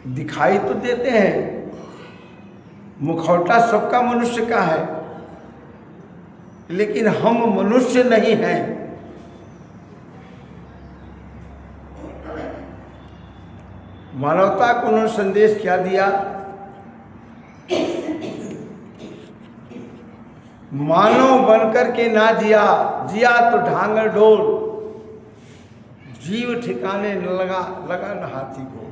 दिखाई तो देते हैं, मुखौटा सबका मनुष्य का है, लेकिन हम मनुष्य नहीं हैं। मानवता को उन्होंने संदेश क्या दिया? मानव बनकर के ना जिया तो ढांगर डोल, जीव ठिकाने न लगा न हाथी को।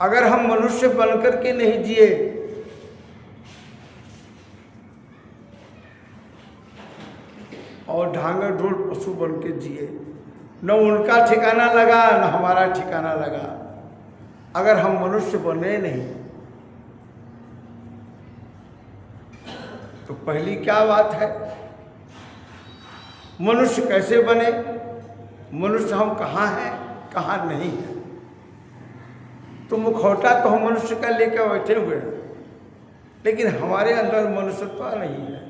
अगर हम मनुष्य बनकर के नहीं जिए और ढांगर ढोल पशु बन के जिए, न उनका ठिकाना लगा न हमारा ठिकाना लगा। अगर हम मनुष्य बने नहीं तो पहली क्या बात है, मनुष्य कैसे बने? मनुष्य हम कहाँ हैं, कहाँ नहीं है? तो मुखौटा तो हम मनुष्य का लेकर बैठे हुए हैं, लेकिन हमारे अंदर मनुष्यत्व नहीं है।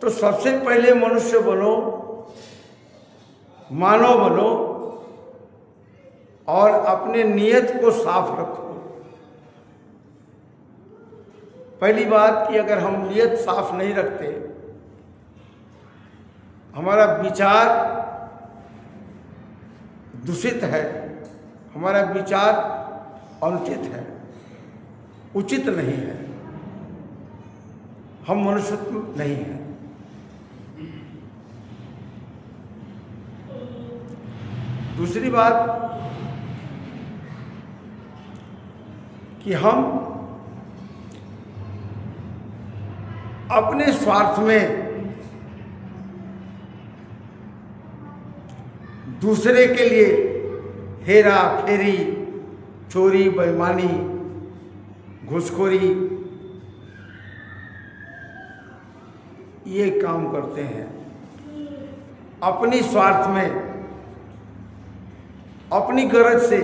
तो सबसे पहले मनुष्य बनो, मानव बनो और अपने नियत को साफ रखो। पहली बात कि अगर हम नियत साफ नहीं रखते, हमारा विचार दूषित है, हमारा विचार अनुचित है, उचित नहीं है, हम मनुष्यत्व नहीं है। दूसरी बात कि हम अपने स्वार्थ में दूसरे के लिए हेरा फेरी, चोरी, बेईमानी, घूसखोरी, ये काम करते हैं अपनी स्वार्थ में, अपनी गरज से।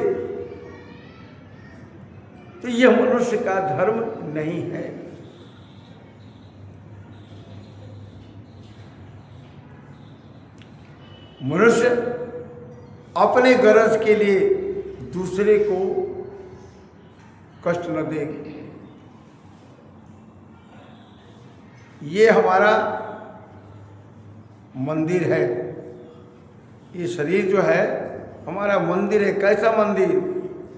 तो यह मनुष्य का धर्म नहीं है। मनुष्य अपने गरज के लिए दूसरे को कष्ट न दे। ये हमारा मंदिर है, ये शरीर जो है हमारा मंदिर है। कैसा मंदिर?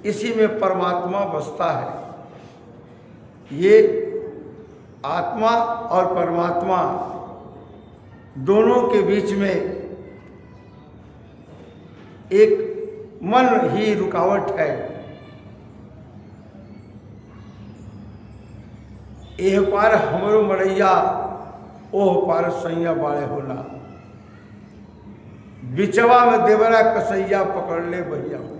इसी में परमात्मा बसता है। ये आत्मा और परमात्मा दोनों के बीच में एक मन ही रुकावट है। एह पार हमरो मड़ैया, ओह पार सैया बाड़े होला, बिचवा में देवरा कसैया पकड़ ले भैया होला।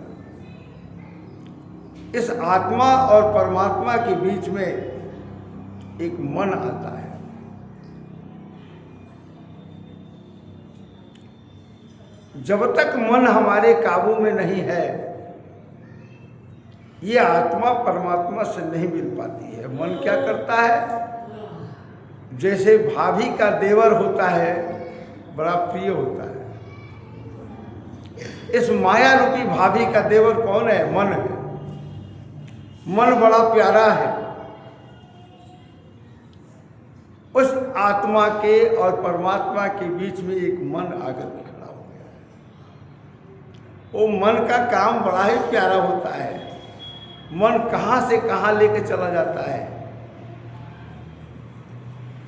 इस आत्मा और परमात्मा के बीच में एक मन आता है। जब तक मन हमारे काबू में नहीं है, ये आत्मा परमात्मा से नहीं मिल पाती है। मन क्या करता है? जैसे भाभी का देवर होता है, बड़ा प्रिय होता है। इस माया रूपी भाभी का देवर कौन है? मन है। मन बड़ा प्यारा है। उस आत्मा के और परमात्मा के बीच में एक मन आकर खड़ा हो गया। वो मन का काम बड़ा ही प्यारा होता है। मन कहाँ से कहाँ लेके चला जाता है।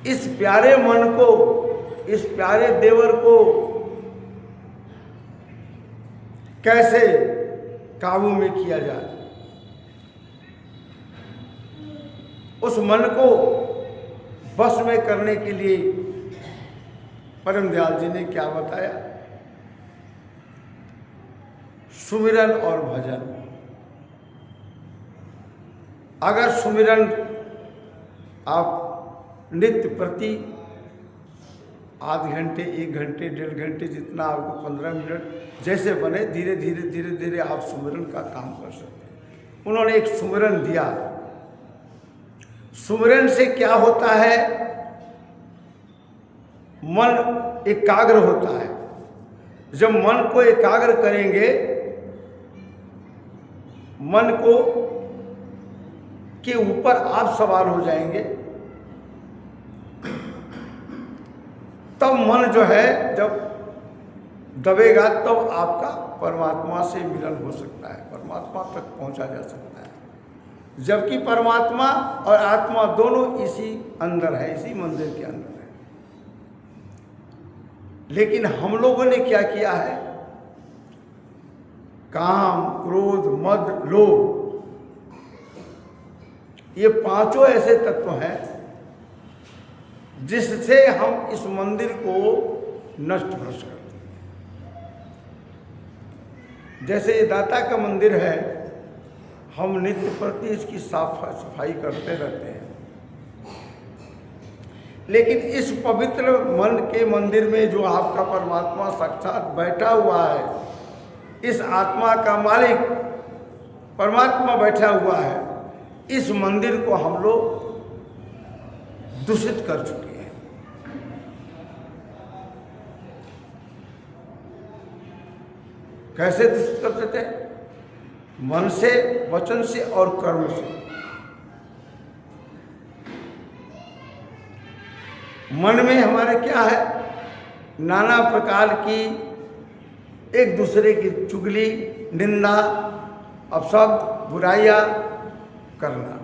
इस प्यारे मन को, इस प्यारे देवर को कैसे काबू में किया जाए? उस मन को बस में करने के लिए परम दयाल जी ने क्या बताया? सुमिरन और भजन। अगर सुमिरन आप नित्य प्रति आध घंटे, 1 घंटे, 1.5 घंटे, जितना आपको 15 मिनट जैसे बने, धीरे धीरे धीरे धीरे आप सुमिरन का काम कर सकते हैं। उन्होंने एक सुमिरन दिया। सुमिरन से क्या होता है? मन एकाग्र होता है। जब मन को एकाग्र करेंगे, मन को के ऊपर आप सवार हो जाएंगे, तब मन जो है जब दबेगा तब आपका परमात्मा से मिलन हो सकता है, परमात्मा तक पहुंचा जा सकता है। जबकि परमात्मा और आत्मा दोनों इसी अंदर है, इसी मंदिर के अंदर है। लेकिन हम लोगों ने क्या किया है, काम, क्रोध, मद, लोभ, ये पांचों ऐसे तत्व हैं जिससे हम इस मंदिर को नष्ट भ्रष्ट करते हैं। जैसे ये दाता का मंदिर है, हम नित्य प्रति इसकी साफ सफाई करते रहते हैं, लेकिन इस पवित्र मन के मंदिर में जो आपका परमात्मा साक्षात बैठा हुआ है, इस आत्मा का मालिक परमात्मा बैठा हुआ है, इस मंदिर को हम लोग दूषित कर चुके हैं। कैसे दूषित कर सकते हैं? मन से, वचन से और कर्म से। मन में हमारे क्या है, नाना प्रकार की एक दूसरे की चुगली, निंदा, अपशब्द, बुराइयां करना।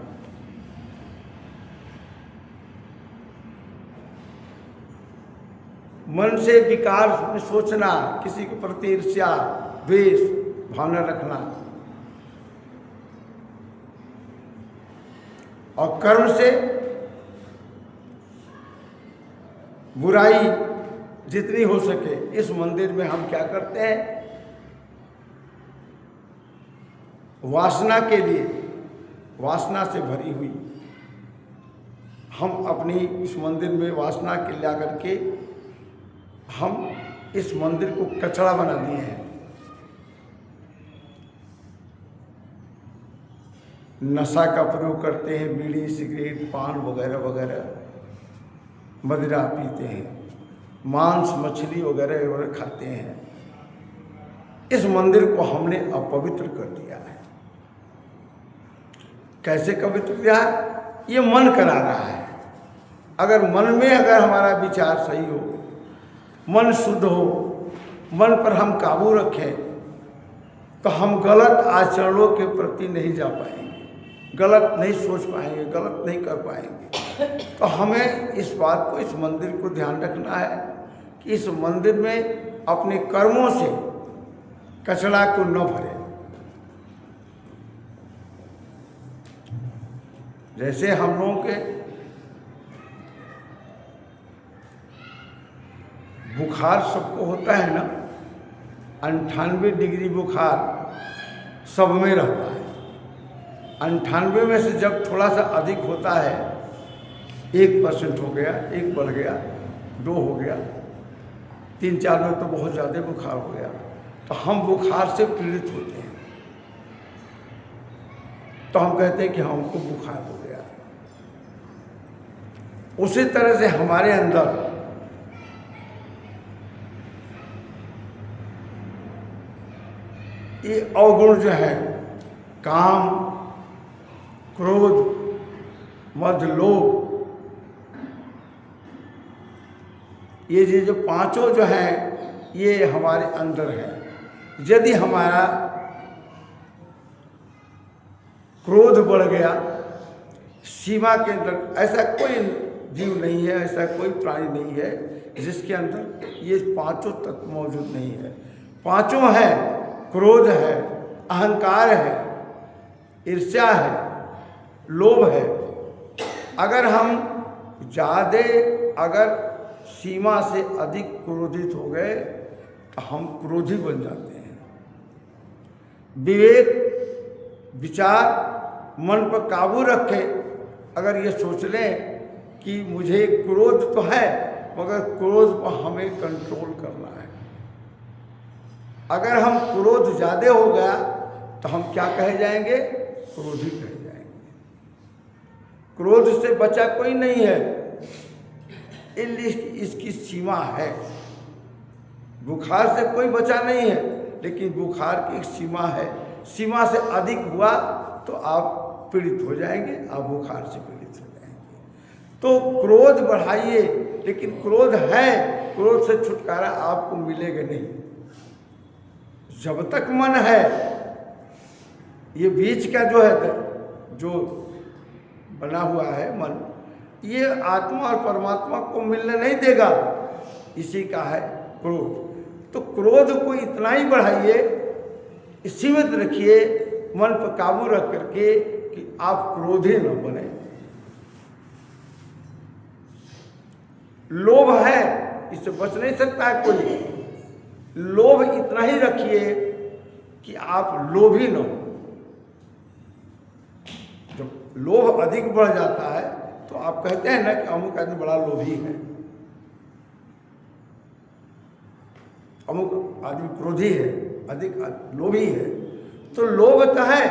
मन से विकार में सोचना, किसी के प्रति ईर्ष्या, द्वेष भावना रखना। और कर्म से बुराई जितनी हो सके। इस मंदिर में हम क्या करते हैं, वासना के लिए, वासना से भरी हुई हम अपनी इस मंदिर में वासना के ला करके हम इस मंदिर को कचरा बना दिए हैं। नशा का प्रयोग करते हैं, बीड़ी, सिगरेट, पान वगैरह वगैरह, मदिरा पीते हैं, मांस, मछली वगैरह वगैरह खाते हैं। इस मंदिर को हमने अपवित्र कर दिया है। कैसे पवित्र किया है? ये मन करा रहा है। अगर मन में अगर हमारा विचार सही हो, मन शुद्ध हो, मन पर हम काबू रखें, तो हम गलत आचरणों के प्रति नहीं जा पाएंगे, गलत नहीं सोच पाएंगे, गलत नहीं कर पाएंगे। तो हमें इस बात को, इस मंदिर को ध्यान रखना है कि इस मंदिर में अपने कर्मों से कचरा को न भरे। जैसे हम लोगों के बुखार सबको होता है ना, 98 डिग्री बुखार सब में रहता है। 98 में से जब थोड़ा सा अधिक होता है, 1% हो गया, 1 बढ़ गया, 2 हो गया, 3-4 में तो बहुत ज़्यादा बुखार हो गया, तो हम बुखार से पीड़ित होते हैं। तो हम कहते हैं कि हमको बुखार हो गया। उसी तरह से हमारे अंदर ये अवगुण जो है, काम, क्रोध, मद, लोभ, ये जो पांचों जो हैं, ये हमारे अंदर है। यदि हमारा क्रोध बढ़ गया, सीमा के अंदर, ऐसा कोई जीव नहीं है, ऐसा कोई प्राणी नहीं है जिसके अंदर ये पांचों तत्व मौजूद नहीं है। पांचों है, क्रोध है, अहंकार है, ईर्ष्या है, लोभ है। अगर हम ज़्यादा अगर सीमा से अधिक क्रोधित हो गए तो हम क्रोधी बन जाते हैं। विवेक, विचार, मन पर काबू रखे। अगर ये सोच लें कि मुझे क्रोध तो है, मगर क्रोध को हमें कंट्रोल करना है। अगर हम क्रोध ज़्यादा हो गया तो हम क्या कहे जाएंगे? क्रोधी कहे जाएंगे। क्रोध से बचा कोई नहीं है, इसकी सीमा है। बुखार से कोई बचा नहीं है, लेकिन बुखार की एक सीमा है। सीमा से अधिक हुआ तो आप पीड़ित हो जाएंगे, आप बुखार से पीड़ित हो जाएंगे। तो क्रोध बढ़ाइए, लेकिन क्रोध है, क्रोध से छुटकारा आपको मिलेगा नहीं। जब तक मन है, ये बीच का जो है, जो बना हुआ है मन, ये आत्मा और परमात्मा को मिलने नहीं देगा। इसी का है क्रोध। तो क्रोध को इतना ही बढ़ाइए, सीमित रखिए, मन पर काबू रख करके कि आप क्रोधी न बने। लोभ है, इससे बच नहीं सकता है कोई। लोभ इतना ही रखिए कि आप लोभी न हो। जब लोभ अधिक बढ़ जाता है तो आप कहते हैं ना कि अमुक आदमी बड़ा लोभी है, अमुक आदमी क्रोधी है, अधिक लोभी है। तो लोभ तो है,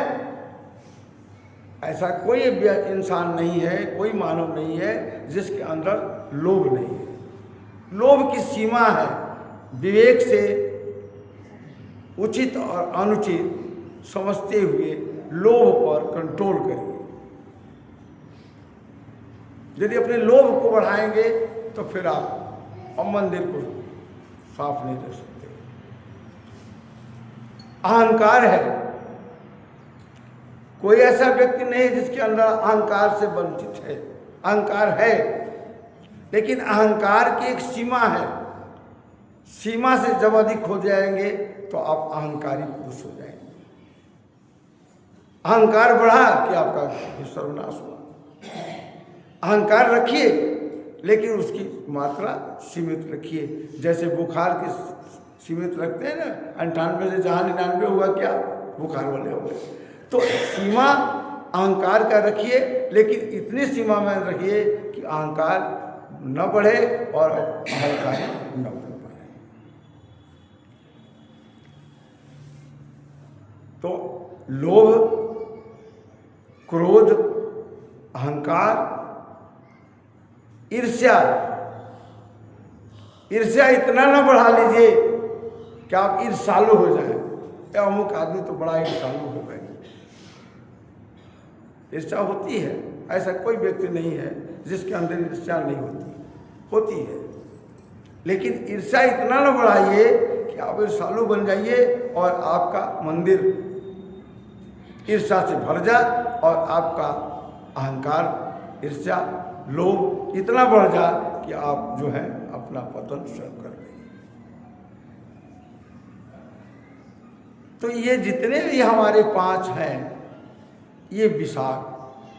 ऐसा कोई इंसान नहीं है, कोई मानव नहीं है जिसके अंदर लोभ नहीं है। लोभ की सीमा है। विवेक से उचित और अनुचित समझते हुए लोभ पर कंट्रोल करिए। यदि अपने लोभ को बढ़ाएंगे तो फिर आप मंदिर को साफ नहीं रख सकते। अहंकार है, कोई ऐसा व्यक्ति नहीं है जिसके अंदर अहंकार से वंचित है। अहंकार है, लेकिन अहंकार की एक सीमा है। सीमा से जब अधिक हो जाएंगे तो आप अहंकारी पुरुष हो जाएंगे। अहंकार बढ़ा कि आपका सर्वनाश हुआ। अहंकार रखिए, लेकिन उसकी मात्रा सीमित रखिए। जैसे बुखार की सीमित रखते हैं ना, 98 से जहाँ 99 हुआ, क्या बुखार वाले हो गए। तो सीमा अहंकार का रखिए, लेकिन इतनी सीमा में रखिए कि अहंकार न बढ़े और अहंकार न बढ़े। तो लोभ, क्रोध, अहंकार, ईर्ष्या, ईर्ष्या इतना ना बढ़ा लीजिए कि आप ईर्ष्यालु हो जाए। अमुक आदमी तो बड़ा ईर्ष्यालु हो गए। ईर्ष्या होती है, ऐसा कोई व्यक्ति नहीं है जिसके अंदर ईर्ष्या नहीं होती है। लेकिन ईर्ष्या इतना ना बढ़ाइए कि आप ईर्ष्यालु बन जाइए और आपका मंदिर ईर्ष्या से भर जाए और आपका अहंकार, ईर्ष्या, लोभ इतना बढ़ जाए कि आप जो है अपना पतन स्वयं कर दें। तो ये जितने भी हमारे 5 हैं, ये विषाद,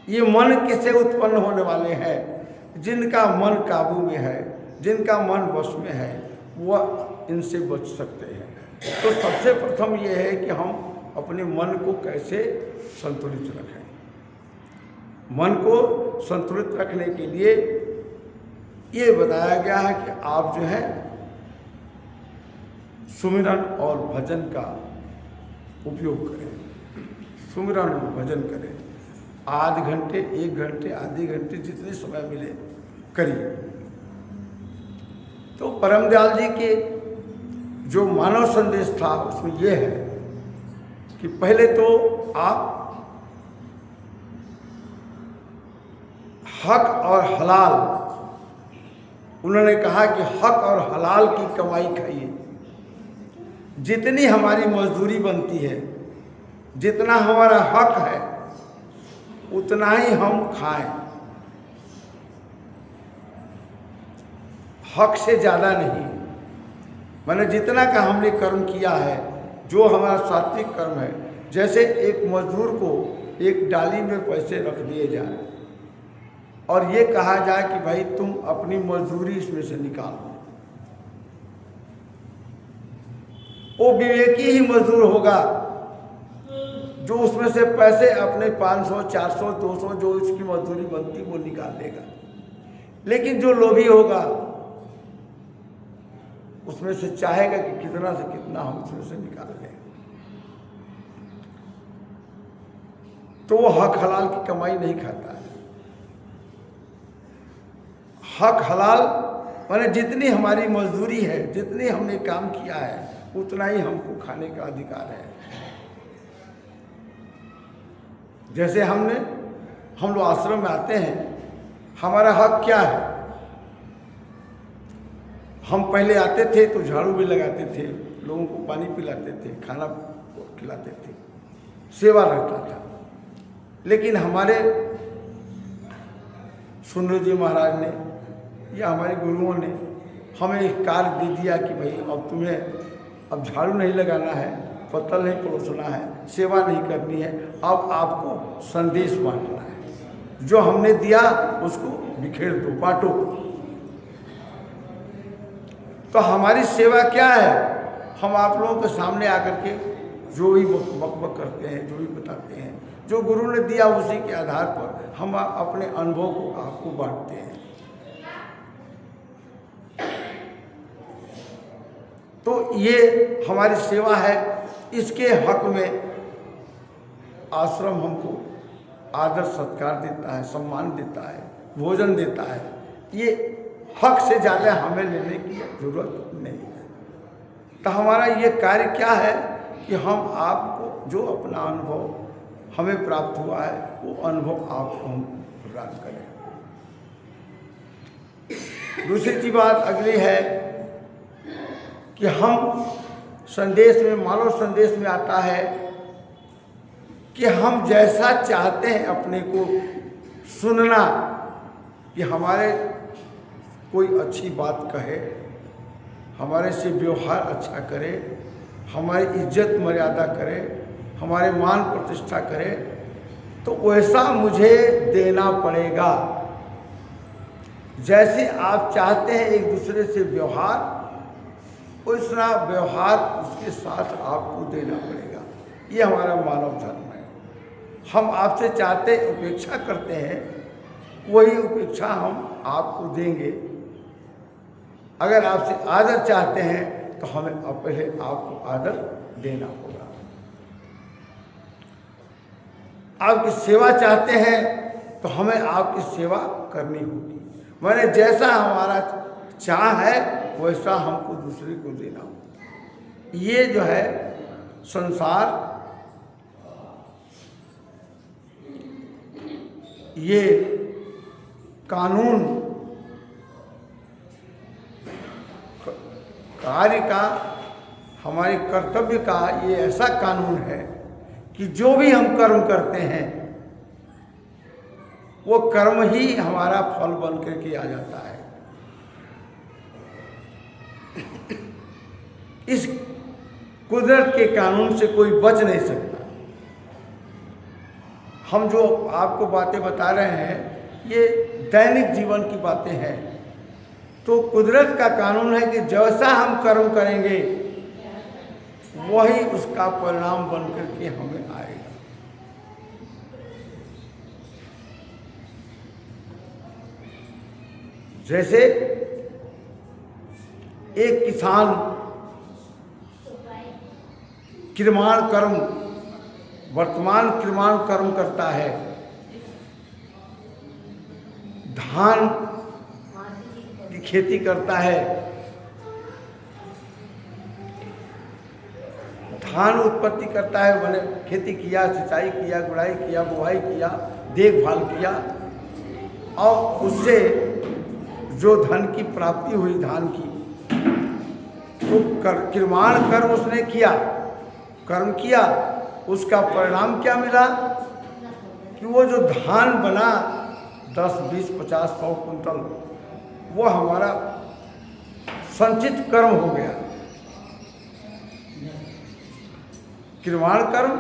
ये मन किससे उत्पन्न होने वाले हैं? जिनका मन काबू में है, जिनका मन वश में है, वह इनसे बच सकते हैं। तो सबसे प्रथम ये है कि हम अपने मन को कैसे संतुलित रखें। मन को संतुलित रखने के लिए ये बताया गया है कि आप जो है सुमिरन और भजन का उपयोग करें। सुमिरन और भजन करें, आध घंटे, 1 घंटे, आधे घंटे, जितने समय मिले करिए। तो परम दयाल जी के जो मानव संदेश था उसमें यह है कि पहले तो आप हक और हलाल, उन्होंने कहा कि हक और हलाल की कमाई खाइए। जितनी हमारी मजदूरी बनती है, जितना हमारा हक है, उतना ही हम खाएं। हक से ज़्यादा नहीं। मैंने जितना का हमने कर्म किया है, जो हमारा सात्विक कर्म है, जैसे एक मजदूर को एक डाली में पैसे रख दिए जाए और ये कहा जाए कि भाई तुम अपनी मजदूरी इसमें से निकालो, वो विवेकी ही मजदूर होगा जो उसमें से पैसे अपने 500, 400, 200 जो उसकी मजदूरी बनती वो निकाल देगा। लेकिन जो लोभी होगा उसमें से चाहेगा कि कितना से कितना हम उसमें से निकाल लें। तो वो हक हलाल की कमाई नहीं खाता है। हक हलाल माने जितनी हमारी मजदूरी है, जितनी हमने काम किया है, उतना ही हमको खाने का अधिकार है। जैसे हम लोग आश्रम में आते हैं, हमारा हक क्या है? हम पहले आते थे तो झाड़ू भी लगाते थे, लोगों को पानी पिलाते थे, खाना खिलाते थे, सेवा रहता था। लेकिन हमारे सुंदर जी महाराज ने या हमारे गुरुओं ने हमें एक कार्य दे दिया कि भाई अब तुम्हें अब झाड़ू नहीं लगाना है, पत्तल नहीं परोसना है, सेवा नहीं करनी है, अब आपको संदेश बांटना है। जो हमने दिया उसको बिखेर दो, बांटो। तो हमारी सेवा क्या है? हम आप लोगों के सामने आकर के जो भी बक करते हैं, जो भी बताते हैं, जो गुरु ने दिया उसी के आधार पर हम अपने अनुभव को आपको बांटते हैं। तो ये हमारी सेवा है। इसके हक में आश्रम हमको आदर सत्कार देता है, सम्मान देता है, भोजन देता है। ये हक से ज़्यादा हमें लेने की जरूरत नहीं है। तो हमारा ये कार्य क्या है कि हम आपको जो अपना अनुभव हमें प्राप्त हुआ है वो अनुभव आपको हम प्रदान करें। दूसरी बात अगली है कि हम संदेश में, मानव संदेश में आता है कि हम जैसा चाहते हैं अपने को सुनना, कि हमारे कोई अच्छी बात कहे, हमारे से व्यवहार अच्छा करे, हमारी इज्जत मर्यादा करे, हमारे मान प्रतिष्ठा करे, तो वैसा मुझे देना पड़ेगा। जैसे आप चाहते हैं एक दूसरे से व्यवहार, वैसा व्यवहार उसके साथ आपको देना पड़ेगा। ये हमारा मानव धर्म है। हम आपसे चाहते उपेक्षा करते हैं, वही उपेक्षा हम आपको देंगे। अगर आपसे आदर चाहते हैं तो हमें पहले आपको आदर देना होगा। आपकी सेवा चाहते हैं तो हमें आपकी सेवा करनी होगी। मैंने जैसा हमारा चाह है वैसा हमको दूसरे को देना होगा। ये जो है संसार, ये कानून कार्य का, हमारे कर्तव्य का ये ऐसा कानून है कि जो भी हम कर्म करते हैं वो कर्म ही हमारा फल बन करके आ जाता है। इस कुदरत के कानून से कोई बच नहीं सकता। हम जो आपको बातें बता रहे हैं ये दैनिक जीवन की बातें हैं। तो कुदरत का कानून है कि जैसा हम कर्म करेंगे वही उसका परिणाम बन करके हमें आएगा। जैसे एक किसान किरमाण कर्म, वर्तमान किरमाण कर्म करता है, धान की खेती करता है, धान उत्पत्ति करता है, मैंने खेती किया, सिंचाई किया, गुड़ाई किया, बुआई किया, देखभाल किया, और उससे जो धन की प्राप्ति हुई धान की, तो किरमाण कर्म उसने किया, कर्म किया, उसका परिणाम क्या मिला कि वो जो धान बना 10, 20, 50, 100 कुंटल, वो हमारा संचित कर्म हो गया। किरमाण कर्म,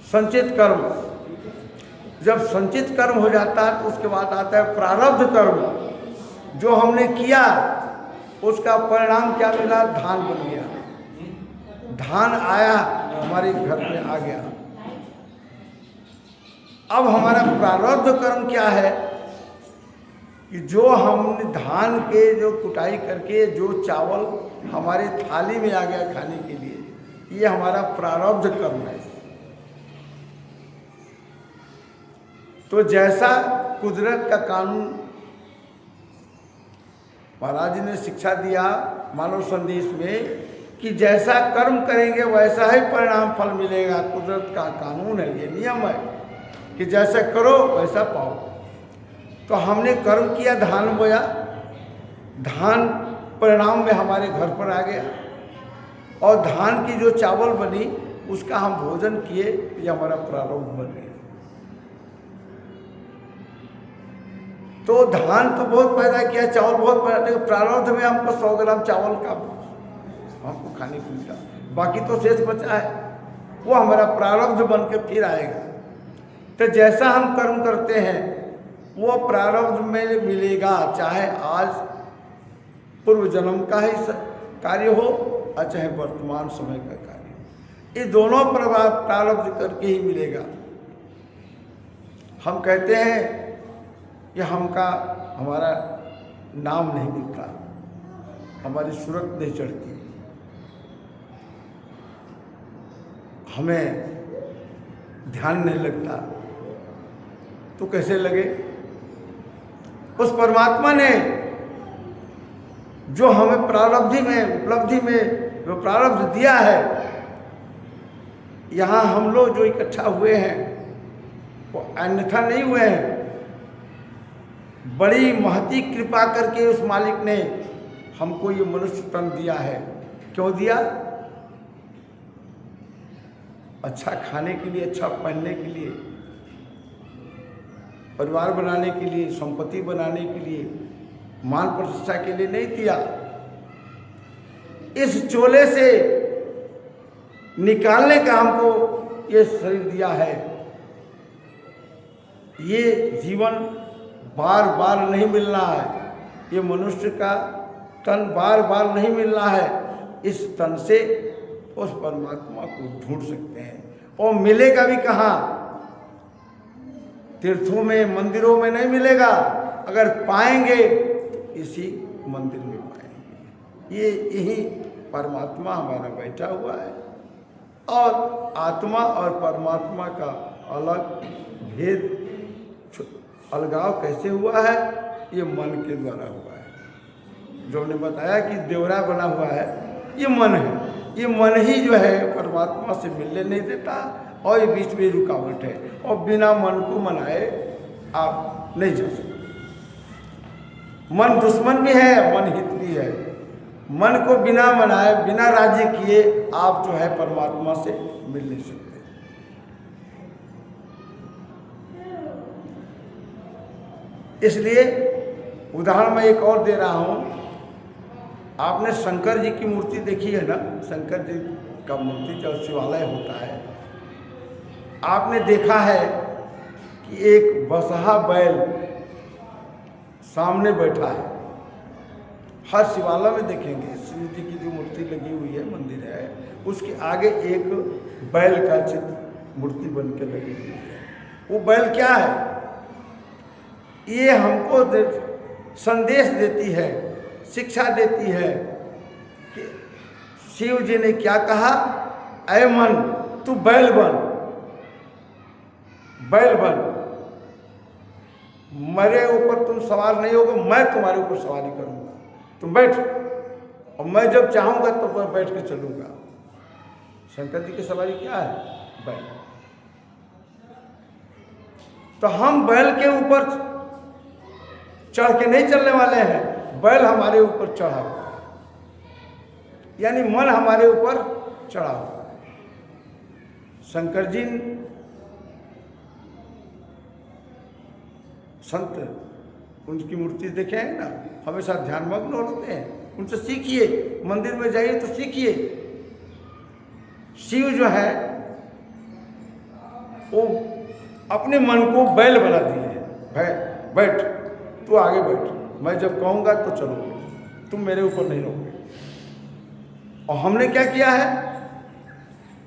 संचित कर्म। जब संचित कर्म हो जाता है तो उसके बाद आता है प्रारब्ध कर्म। जो हमने किया उसका परिणाम क्या मिला? धान बन गया, धान आया, हमारे घर में आ गया। अब हमारा प्रारब्ध कर्म क्या है कि जो हमने धान के जो कुटाई करके जो चावल हमारे थाली में आ गया खाने के लिए, ये हमारा प्रारब्ध कर्म है। तो जैसा कुदरत का कानून महाराज जी ने शिक्षा दिया मानव संदेश में कि जैसा कर्म करेंगे वैसा ही परिणाम फल मिलेगा। कुदरत का कानून है, ये नियम है कि जैसा करो वैसा पाओ। तो हमने कर्म किया, धान बोया, धान परिणाम में हमारे घर पर आ गया और धान की जो चावल बनी उसका हम भोजन किए, ये हमारा प्रारब्ध बन गया। तो धान तो बहुत पैदा किया, चावल बहुत पैदा, लेकिन प्रारब्ध में हमको 100 ग्राम चावल का हमको खाने को मिला, बाकी तो शेष बचा है, वो हमारा प्रारब्ध बन के फिर आएगा। तो जैसा हम कर्म करते हैं वो प्रारब्ध में मिलेगा, चाहे आज पूर्व जन्म का ही कार्य हो और चाहे वर्तमान समय का कार्य हो, ये दोनों प्रारब्ध करके ही मिलेगा। हम कहते हैं कि हमारा नाम नहीं मिलता, हमारी सूरत नहीं चढ़ती, हमें ध्यान नहीं लगता, तो कैसे लगे? उस परमात्मा ने जो हमें प्रारब्धि में, उपलब्धि में जो प्रारब्ध दिया है, यहाँ हम लोग जो इकट्ठा हुए हैं वो अन्यथा नहीं हुए हैं। बड़ी महती कृपा करके उस मालिक ने हमको ये मनुष्य तन दिया है। क्यों दिया? अच्छा खाने के लिए, अच्छा पहनने के लिए, परिवार बनाने के लिए, संपत्ति बनाने के लिए, मान प्रतिष्ठा के लिए नहीं दिया। इस चोले से निकालने का हमको ये शरीर दिया है। ये जीवन बार बार नहीं मिलना है, ये मनुष्य का तन बार बार नहीं मिलना है। इस तन से उस परमात्मा को ढूंढ सकते हैं, और मिलेगा भी कहाँ? तीर्थों में, मंदिरों में नहीं मिलेगा। अगर पाएंगे इसी मंदिर में पाएंगे। ये यही परमात्मा हमारा बैठा हुआ है, और आत्मा और परमात्मा का अलग भेद, अलगाव कैसे हुआ है? ये मन के द्वारा हुआ है। जो हमने बताया कि देवरा बना हुआ है, ये मन है। ये मन ही जो है परमात्मा से मिलने नहीं देता, और ये बीच में रुकावट है, और बिना मन को मनाए आप नहीं जा सकते। मन दुश्मन भी है, मन हित भी है। मन को बिना मनाए, बिना राज्य किए आप जो है परमात्मा से मिल नहीं सकते। इसलिए उदाहरण मैं एक और दे रहा हूँ। आपने शंकर जी की मूर्ति देखी है ना? शंकर जी का मूर्ति जब शिवालय होता है, आपने देखा है कि एक बसहा बैल सामने बैठा है। हर शिवालय में देखेंगे, शिव जी की जो मूर्ति लगी हुई है, मंदिर है, उसके आगे एक बैल का चित्र मूर्ति बन के लगी हुई है। वो बैल क्या है? ये हमको संदेश देती है, शिक्षा देती है कि शिव जी ने क्या कहा, ऐ मन तू बैल बन, बैल बन, मेरे ऊपर तुम सवार नहीं होगे, मैं तुम्हारे ऊपर सवारी करूंगा, तुम बैठ, और मैं जब चाहूंगा तो बैठ के चलूंगा। शंकर जी की सवारी क्या है? बैल। तो हम बैल के ऊपर चढ़ के नहीं चलने वाले हैं, बैल हमारे ऊपर चढ़ा हुआ है, यानी मन हमारे ऊपर चढ़ा हुआ है। शंकर जी संत, उनकी मूर्ति देखे हैं ना, हमेशा ध्यानमग्न होते हैं, उनसे सीखिए। मंदिर में जाइए तो सीखिए। शिव जो है वो अपने मन को बैल बना दिए। बैठ, तू आगे बैठ, मैं जब कहूँगा तो चलोगे, तुम मेरे ऊपर नहीं रहोगे। और हमने क्या किया है?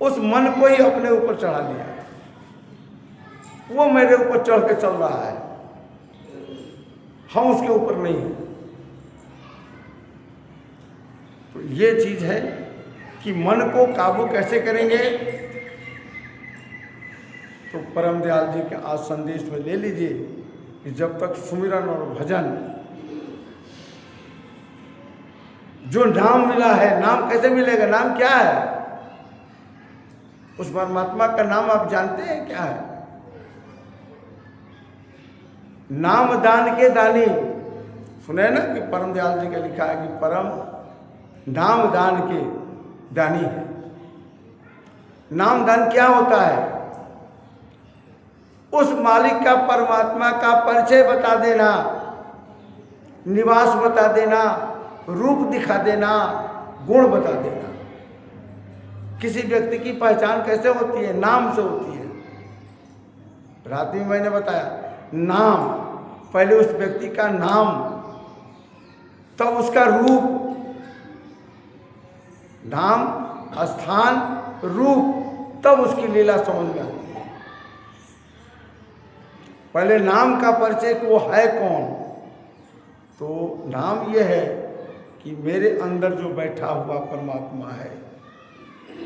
उस मन को ही अपने ऊपर चढ़ा लिया, वो मेरे ऊपर चढ़ के चल रहा है, हम उसके ऊपर नहीं हैं। तो ये चीज है कि मन को काबू कैसे करेंगे। तो परम दयाल जी के आज संदेश में ले लीजिए कि जब तक सुमिरन और भजन जो नाम मिला है, नाम कैसे मिलेगा? नाम क्या है? उस परमात्मा का नाम आप जानते हैं क्या है? नाम दान के दानी, सुने ना कि परम दयाल जी का लिखा है कि परम नाम दान के दानी है। नाम दान क्या होता है? उस मालिक का, परमात्मा का परिचय बता देना, निवास बता देना, रूप दिखा देना, गुण बता देना। किसी व्यक्ति की पहचान कैसे होती है? नाम से होती है। रात में मैंने बताया, नाम, पहले उस व्यक्ति का नाम, तब उसका रूप, नाम, स्थान, रूप, तब उसकी लीला समझ में आती है। पहले नाम का परिचय कि वो है कौन। तो नाम ये है कि मेरे अंदर जो बैठा हुआ परमात्मा है,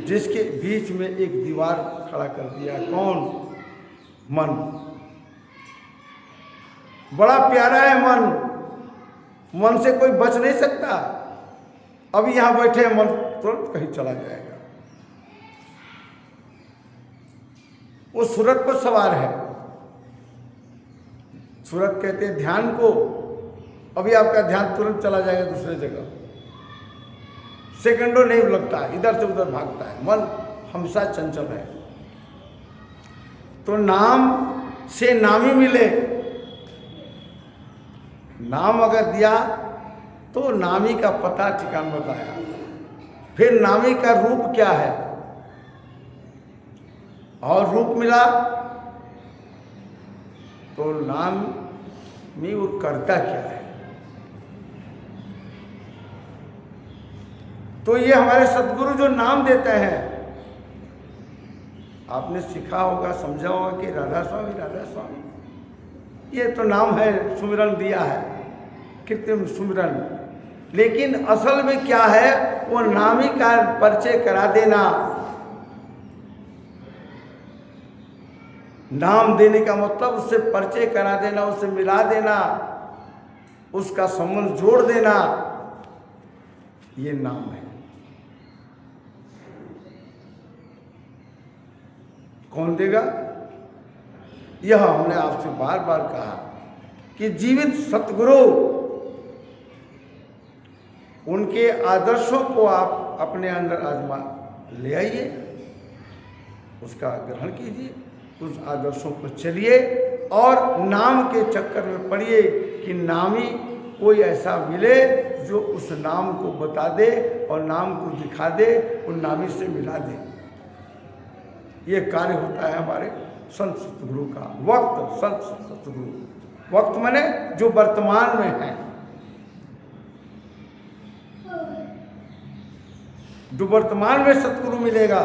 जिसके बीच में एक दीवार खड़ा कर दिया। कौन? मन। बड़ा प्यारा है मन, मन से कोई बच नहीं सकता। अभी यहां बैठे मन तुरंत कहीं चला जाएगा। वो सूरत पर सवार है। सूरत कहते हैं ध्यान को। अभी आपका ध्यान तुरंत चला जाएगा दूसरे जगह, सेकंडों नहीं लगता, इधर से उधर भागता है। मन हमेशा चंचल है। तो नाम से नामी मिले। नाम अगर दिया तो नामी का पता ठिकान बताया। फिर नामी का रूप क्या है, और रूप मिला तो नामी वो करता क्या है। तो ये हमारे सद्गुरु जो नाम देते हैं, आपने सीखा होगा, समझा होगा कि राधा स्वामी, राधा स्वामी, ये तो नाम है, सुमिरन दिया है, कृत्रिम सुमिरन। लेकिन असल में क्या है? वो नामी का परिचय करा देना। नाम देने का मतलब उससे परिचय करा देना, उससे मिला देना, उसका संबंध जोड़ देना, ये नाम है। कौन देगा? यह हमने आपसे बार बार कहा कि जीवित सतगुरु, उनके आदर्शों को आप अपने अंदर आजमा ले आइए, उसका ग्रहण कीजिए, उस आदर्शों पर चलिए और नाम के चक्कर में पड़िए कि नामी कोई ऐसा मिले जो उस नाम को बता दे और नाम को दिखा दे, उन नामी से मिला दे। ये कार्य होता है हमारे संत सतगुरु का। वक्त संत सतगुरु, वक्त माने जो वर्तमान में है, जो वर्तमान में सतगुरु मिलेगा,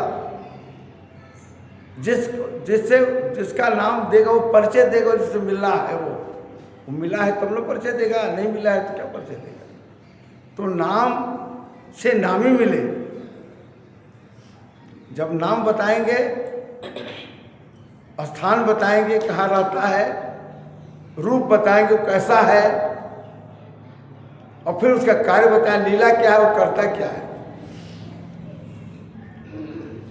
जिसका नाम देगा, वो परिचय देगा, जिससे मिला है वो मिला है तब ना परिचय देगा, नहीं मिला है तो क्या परिचय देगा। तो नाम से नामी मिले। जब नाम बताएंगे, स्थान बताएंगे कहाँ रहता है, रूप बताएंगे वो कैसा है, और फिर उसका कार्य बताएं, लीला क्या है, वो करता क्या है,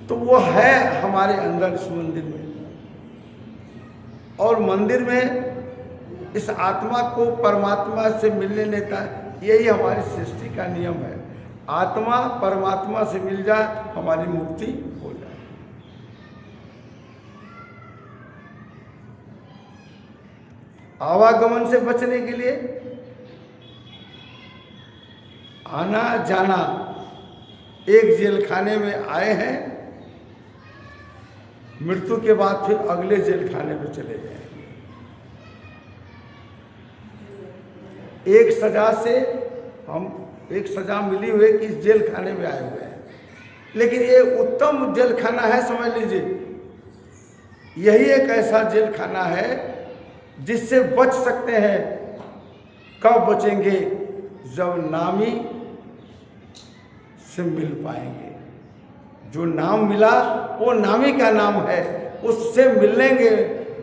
तो वो है हमारे अंदर इस मंदिर में। और मंदिर में इस आत्मा को परमात्मा से मिलने देता है। यही हमारी सृष्टि का नियम है। आत्मा परमात्मा से मिल जाए, हमारी मुक्ति हो जाए। आवागमन से बचने के लिए आना जाना, एक जेल खाने में आए हैं, मृत्यु के बाद फिर अगले जेल खाने में चले गए। एक सजा से एक सजा मिली हुई कि इस जेल खाने में आए हुए हैं, लेकिन ये उत्तम जेल खाना है, समझ लीजिए। यही एक ऐसा जेल खाना है जिससे बच सकते हैं। कब बचेंगे? जब नामी से मिल पाएंगे। जो नाम मिला वो नामी का नाम है, उससे मिलेंगे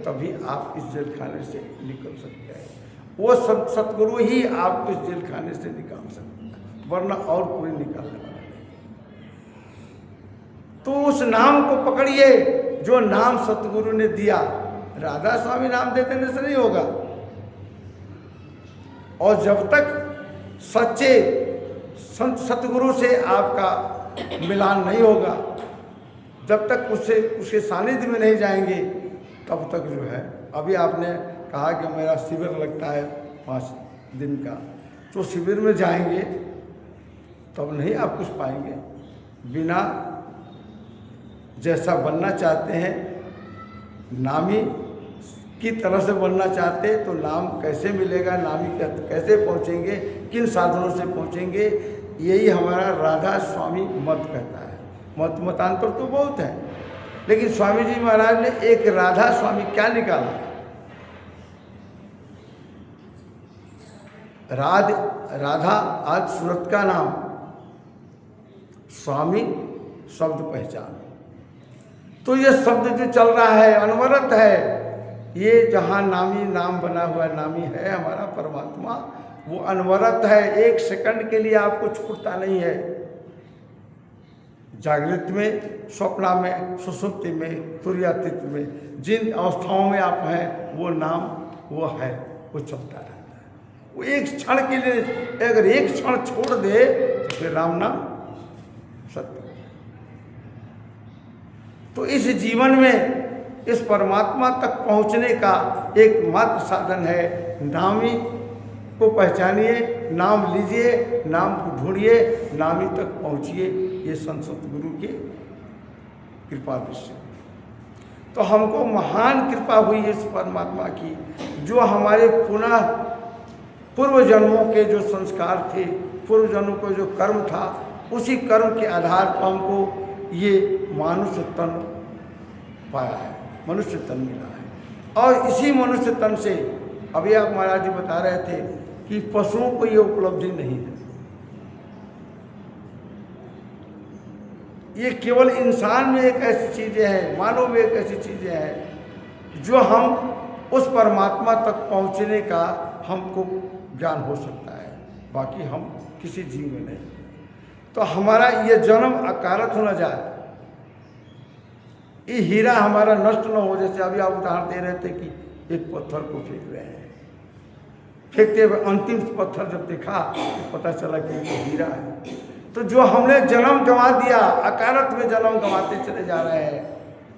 तभी आप इस जेल खाने से निकल सकते हैं। वो सतगुरु ही आपको इस जेल खाने से निकाल सकते हैं। वरना और कोई निकालने वाला नहीं। तो उस नाम को पकड़िए जो नाम सतगुरु ने दिया। राधा स्वामी नाम दे देने से नहीं होगा, और जब तक सच्चे संत सतगुरु से आपका मिलान नहीं होगा, जब तक उसके सानिध्य में नहीं जाएंगे, तब तक जो है, अभी आपने कहा कि मेरा शिविर लगता है 5 दिन का, तो शिविर में जाएंगे तब नहीं आप कुछ पाएंगे। बिना जैसा बनना चाहते हैं, नामी की तरह से बनना चाहते, तो नाम कैसे मिलेगा, नामी कैसे पहुंचेंगे, किन साधनों से पहुंचेंगे, यही हमारा राधा स्वामी मत कहता है। मतांतर तो बहुत है, लेकिन स्वामी जी महाराज ने एक राधा स्वामी क्या निकाला? राधा आज सूरत का नाम, स्वामी शब्द पहचान। तो ये शब्द जो चल रहा है अनवरत है, ये जहाँ नामी नाम बना हुआ नामी है हमारा परमात्मा, वो अनवरत है, 1 सेकंड के लिए आपको छूटता नहीं है। जागृत में, स्वप्ना में, सुसुप्ति में, तुर्यातीत में, जिन अवस्थाओं में आप हैं वो नाम वो है, वो चलता रहता है। वो एक क्षण के लिए अगर एक क्षण छोड़ दे तो फिर राम नाम सत्य। तो इस जीवन में इस परमात्मा तक पहुंचने का एकमात्र साधन है नामी को पहचानिए, नाम लीजिए, नाम को ढूंढिए, नामी तक पहुंचिए। ये संत सतगुरु की कृपा दृष्टि। तो हमको महान कृपा हुई इस परमात्मा की, जो हमारे पुनः पूर्व जन्मों के जो संस्कार थे, पूर्व जन्मों को जो कर्म था, उसी कर्म के आधार पर हमको ये मनुष्य तन पाया है, मनुष्य तन मिला है। और इसी मनुष्य तन से अभी आप महाराज जी बता रहे थे कि पशुओं को ये उपलब्धि नहीं है, ये केवल इंसान में एक ऐसी चीज़ें हैं, मानव में एक ऐसी चीज़ें हैं जो हम उस परमात्मा तक पहुंचने का हमको ज्ञान हो सकता है, बाकी हम किसी जीव में नहीं। तो हमारा ये जन्म अकारत हो न जाए, ये हीरा हमारा नष्ट न हो। जैसे अभी आप उदाहरण दे रहे थे कि एक पत्थर को फेंक रहे हैं, फेंकते हुए अंतिम पत्थर जब देखा तो पता चला कि ये हीरा है। तो जो हमने जन्म गंवा दिया, अकारत में जन्म गंवाते चले जा रहे हैं,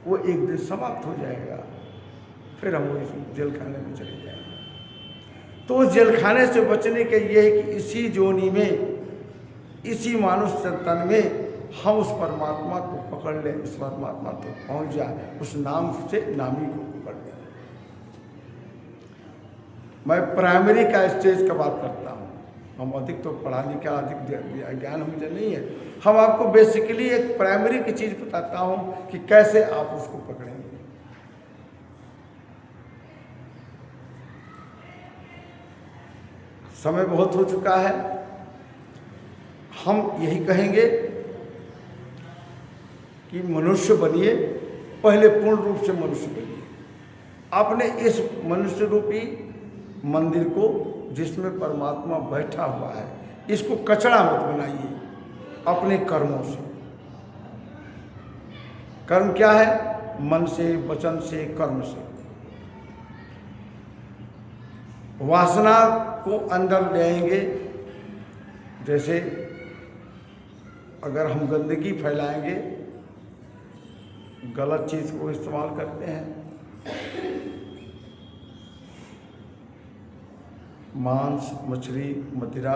वो एक दिन समाप्त हो जाएगा, फिर हम इस जेलखाने में चले जाएंगे। तो उस जेलखाने से बचने के ये है कि इसी जोनी में, इसी मानुष तन में हम उस परमात्मा को पकड़ लें, उस परमात्मा तक पहुंच जाए, उस नाम से नामी को पकड़ लें। मैं प्राइमरी का स्टेज का बात करता हूँ, हम अधिक तो पढ़ा लिखा, अधिक ज्ञान मुझे नहीं है। हम आपको बेसिकली एक प्राइमरी की चीज़ बताता हूँ कि कैसे आप उसको पकड़ेंगे। समय बहुत हो चुका है, हम यही कहेंगे कि मनुष्य बनिए, पहले पूर्ण रूप से मनुष्य बनिए। आपने इस मनुष्य रूपी मंदिर को, जिसमें परमात्मा बैठा हुआ है, इसको कचरा मत बनाइए अपने कर्मों से। कर्म क्या है? मन से, वचन से, कर्म से। वासना को अंदर ले आएंगे। जैसे अगर हम गंदगी फैलाएंगे, गलत चीज़ को इस्तेमाल करते हैं, मांस, मछली, मदिरा,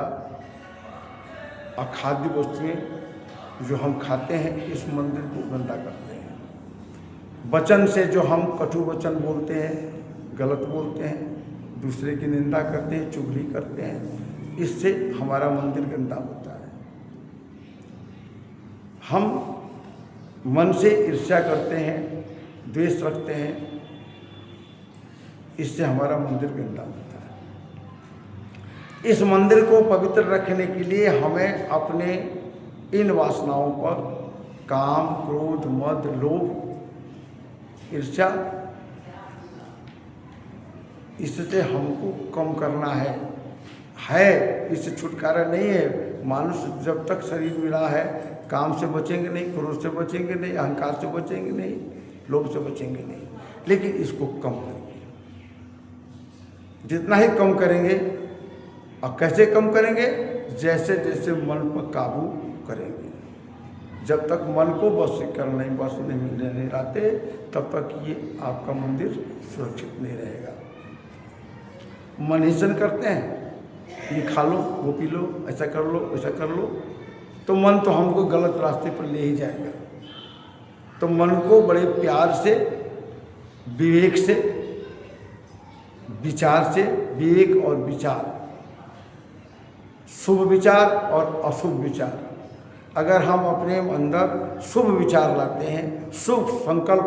अखाद्य वस्तुएं जो हम खाते हैं, इस मंदिर को गंदा करते हैं। वचन से जो हम कटु वचन बोलते हैं, गलत बोलते हैं, दूसरे की निंदा करते हैं, चुगली करते हैं, इससे हमारा मंदिर गंदा होता है। हम मन से ईर्ष्या करते हैं, द्वेष रखते हैं, इससे हमारा मंदिर गंदा होता है। इस मंदिर को पवित्र रखने के लिए हमें अपने इन वासनाओं पर, काम, क्रोध, मद, लोभ, ईर्ष्या, इससे हमको कम करना है। इससे छुटकारा नहीं है, मानुष जब तक शरीर मिला है, काम से बचेंगे नहीं, क्रोध से बचेंगे नहीं, अहंकार से बचेंगे नहीं, लोभ से बचेंगे नहीं, लेकिन इसको कम करेंगे। जितना ही कम करेंगे, और कैसे कम करेंगे? जैसे जैसे मन पर काबू करेंगे। जब तक मन को बस नहीं लाते, तब तक ये आपका मंदिर सुरक्षित नहीं रहेगा। मन हिंसन करते हैं, ये खा लो, वो पी लो, ऐसा कर लो, वैसा कर लो, तो मन तो हमको गलत रास्ते पर ले ही जाएगा। तो मन को बड़े प्यार से, विवेक से, विचार से, विवेक और विचार, शुभ विचार और अशुभ विचार, अगर हम अपने अंदर शुभ विचार लाते हैं, शुभ संकल्प,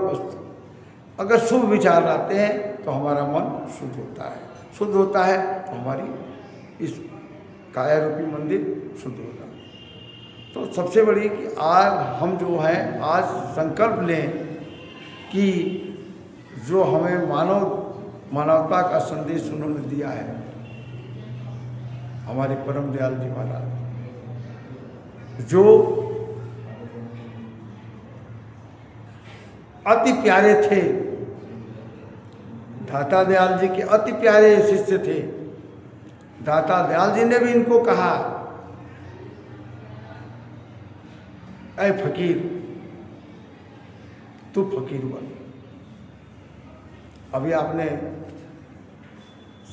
अगर शुभ विचार लाते हैं तो हमारा मन शुद्ध होता है। शुद्ध होता है तो हमारी इस काया रूपी मंदिर शुद्ध होगा। तो सबसे बड़ी कि आज हम जो है, आज संकल्प लें कि जो हमें मानवता का संदेश उन्होंने दिया है, हमारे परम दयाल जी महाराज, जो अति प्यारे थे, दाता दयाल जी के अति प्यारे शिष्य थे। दाता दयाल जी ने भी इनको कहा, ऐ फकीर, तू फकीर बन। अभी आपने,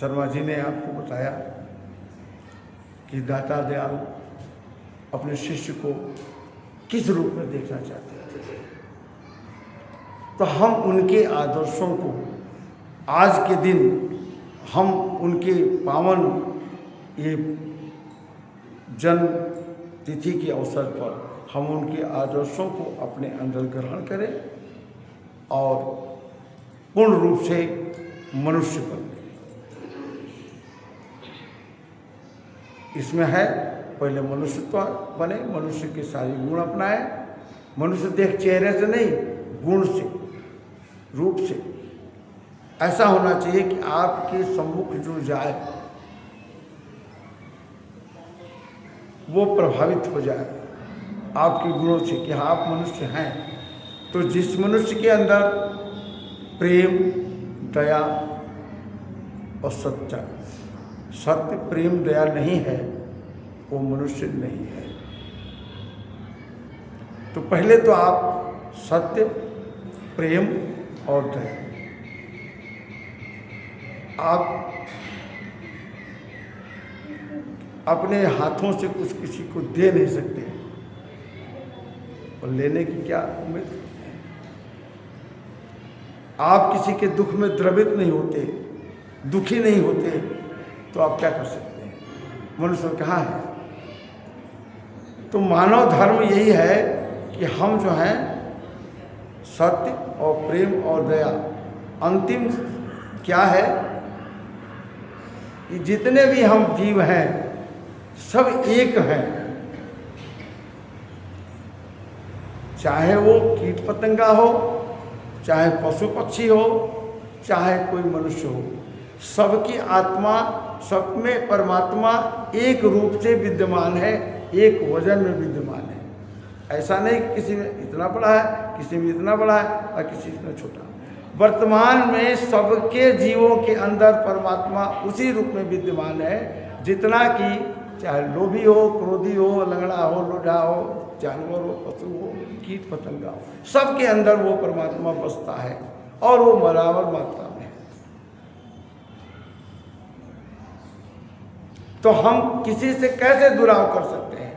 शर्मा जी ने आपको बताया कि दाता दयाल अपने शिष्य को किस रूप में देखना चाहते थे। तो हम उनके आदर्शों को आज के दिन, हम उनके पावन ये जन्म तिथि के अवसर पर हम उनके आदर्शों को अपने अंदर ग्रहण करें और पूर्ण रूप से मनुष्य बन गए। इसमें है, पहले मनुष्यत्व बने, मनुष्य के सारे गुण अपनाए। मनुष्य देख चेहरे से नहीं, गुण से, रूप से। ऐसा होना चाहिए कि आपके सम्मुख जो जाए वो प्रभावित हो जाए आपके गुणों से कि हाँ आप मनुष्य हैं। तो जिस मनुष्य के अंदर प्रेम, दया और सत्य प्रेम दया नहीं है, वो मनुष्य नहीं है। तो पहले तो आप सत्य, प्रेम और दया, आप अपने हाथों से कुछ किसी को दे नहीं सकते और लेने की क्या उम्मीद करते हैं। आप किसी के दुख में द्रवित नहीं होते, दुखी नहीं होते, तो आप क्या कर सकते हैं? मनुष्य कहाँ है? तो मानव धर्म यही है कि हम जो हैं सत्य और प्रेम और दया, अंतिम क्या है कि जितने भी हम जीव हैं सब एक हैं, चाहे वो कीट पतंगा हो, चाहे पशु पक्षी हो, चाहे कोई मनुष्य हो, सबकी आत्मा, सब में परमात्मा एक रूप से विद्यमान है, एक वजन में विद्यमान है। ऐसा नहीं कि किसी में इतना बड़ा है, किसी में इतना बड़ा है और किसी में छोटा। वर्तमान में सबके जीवों के अंदर परमात्मा उसी रूप में विद्यमान है, जितना कि चाहे लोभी हो, क्रोधी हो, लंगड़ा हो, लोढ़ा हो, जानवर हो, पशु हो, कीट पतंगा हो, सबके अंदर वो परमात्मा बसता है और वो बराबर मात्रा में है। तो हम किसी से कैसे दुराव कर सकते हैं?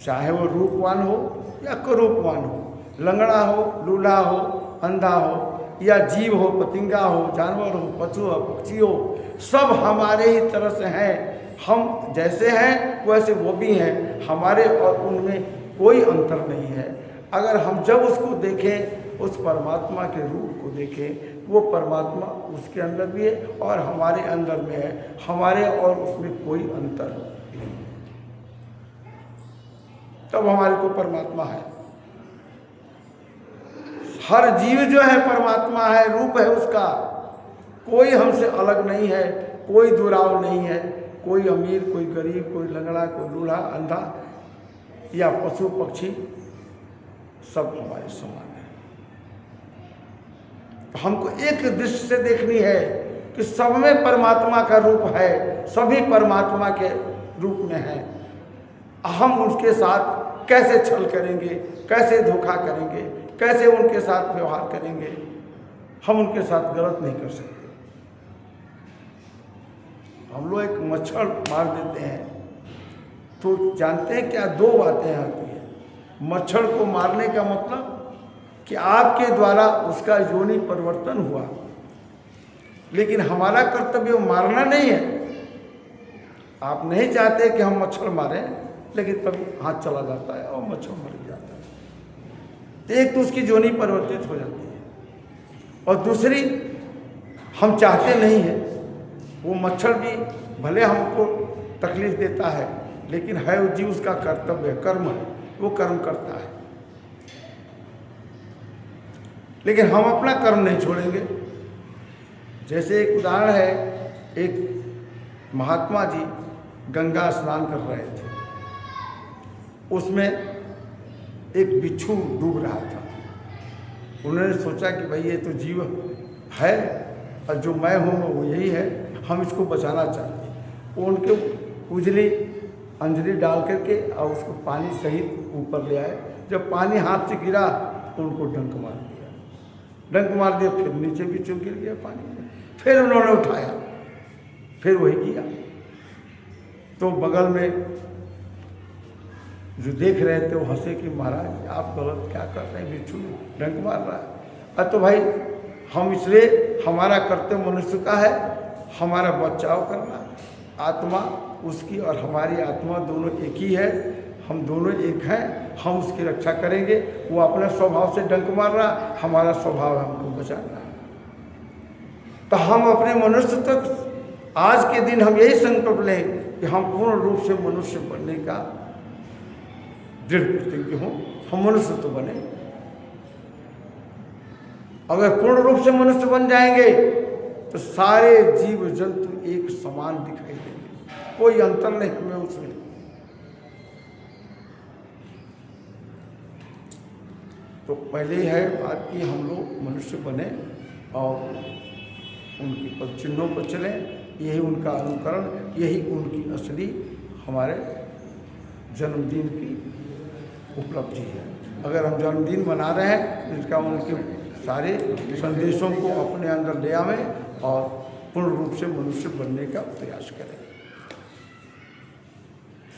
चाहे वो रूपवान हो या कुरूपवान हो, लंगड़ा हो, लूला हो, अंधा हो, या जीव हो, पतंगा हो, जानवर हो, पशु हो, पक्षी हो, सब हमारे ही तरह से हैं। हम जैसे हैं वैसे वो भी हैं, हमारे और उनमें कोई अंतर नहीं है। अगर हम जब उसको देखें, उस परमात्मा के रूप को देखें, वो परमात्मा उसके अंदर भी है और हमारे अंदर में है, हमारे और उसमें कोई अंतर नहीं। तब हमारे को परमात्मा है। हर जीव जो है परमात्मा है, रूप है उसका, कोई हमसे अलग नहीं है, कोई दुराव नहीं है। कोई अमीर, कोई गरीब, कोई लंगड़ा, कोई लूढ़ा, अंधा या पशु पक्षी, सब हमारे समान है। तो हमको एक दृष्टि से देखनी है कि सब में परमात्मा का रूप है, सभी परमात्मा के रूप में है। हम उसके साथ कैसे छल करेंगे, कैसे धोखा करेंगे, कैसे उनके साथ व्यवहार करेंगे? हम उनके साथ गलत नहीं कर सकते। हम लोग एक मच्छर मार देते हैं तो जानते हैं क्या, दो बातें आती हैं। मच्छर को मारने का मतलब कि आपके द्वारा उसका योनि परिवर्तन हुआ, लेकिन हमारा कर्तव्य मारना नहीं है। आप नहीं चाहते कि हम मच्छर मारें, लेकिन तभी हाथ चला जाता है और मच्छर मर जाता है। तो एक तो उसकी योनि परिवर्तित हो जाती है, और दूसरी हम चाहते नहीं हैं। वो मच्छर भी भले हमको तकलीफ देता है, लेकिन है वो जीव, उसका कर्तव्य कर्म है, वो कर्म करता है। लेकिन हम अपना कर्म नहीं छोड़ेंगे। जैसे एक उदाहरण है, एक महात्मा जी गंगा स्नान कर रहे थे, उसमें एक बिच्छू डूब रहा था। उन्होंने सोचा कि भाई ये तो जीव है और जो मैं हूँ वो यही है, हम इसको बचाना चाहते हैं। वो उनके उजली अंजलि डाल करके और उसको पानी सहित ऊपर ले आए। जब पानी हाथ से गिरा तो उनको डंक मार दिया, डंक मार दिया, फिर नीचे बिच्छू गिर गया पानी में। फिर उन्होंने उठाया, फिर वही किया। तो बगल में जो देख रहे थे वो हंसे कि महाराज आप गलत क्या कर रहे हैं, बिच्छू डंक मार रहा है। तो भाई हम इसलिए, हमारा कर्तव्य मनुष्य का है हमारा बचाव करना। आत्मा उसकी और हमारी आत्मा दोनों एक ही है, हम दोनों एक हैं, हम उसकी रक्षा करेंगे। वो अपने स्वभाव से डंक मार रहा, हमारा स्वभाव है हमको बचाना। तो हम अपने मनुष्य तक आज के दिन हम यही संकल्प लें कि हम पूर्ण रूप से मनुष्य बनने का दृढ़ प्रतिज्ञ हों, हम मनुष्य तो बने। अगर पूर्ण रूप से मनुष्य बन जाएंगे तो सारे जीव जंतु एक समान दिखाई देंगे, कोई अंतर नहीं हमें उसमें। तो पहले ही है बात कि हम लोग मनुष्य बने और उनके पद चिन्हों पर चलें, यही उनका अनुकरण, यही उनकी असली हमारे जन्मदिन की उपलब्धि है। अगर हम जन्मदिन मना रहे हैं तो इसका उनके सारे संदेशों को अपने अंदर ले आवें और पूर्ण रूप से मनुष्य बनने का प्रयास करें।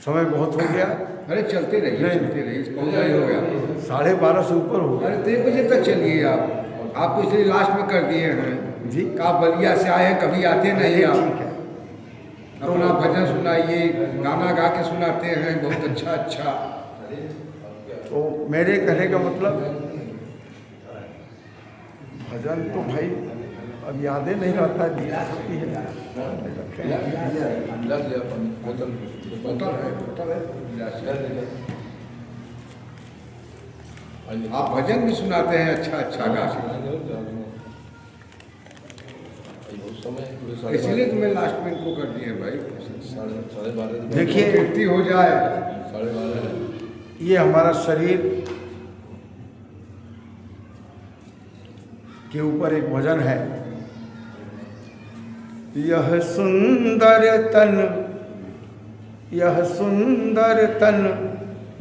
समय बहुत हो गया। अरे चलते रहिए, चलते रहिए, पौधा ही हो गया 12:30 से ऊपर हो गया। अरे 3 बजे तक चलिए आप तो इसलिए लास्ट में कर दिए हैं जी। आप बलिया से आए हैं, कभी आते नहीं आप। ठीक है, अपना भजन सुनाइए, गाना गा के सुनाते हैं, बहुत अच्छा। तो मेरे कहने का मतलब भजन तो भाई अब यादें नहीं रहता, दिक्कत होती है। आप भजन भी सुनाते हैं अच्छा गा के, इसलिए तो मैं लास्ट में इनको कर दिए भाई। देखिए, कीर्ति हो जाए। ये हमारा शरीर के ऊपर एक भजन है, यह सुंदर तन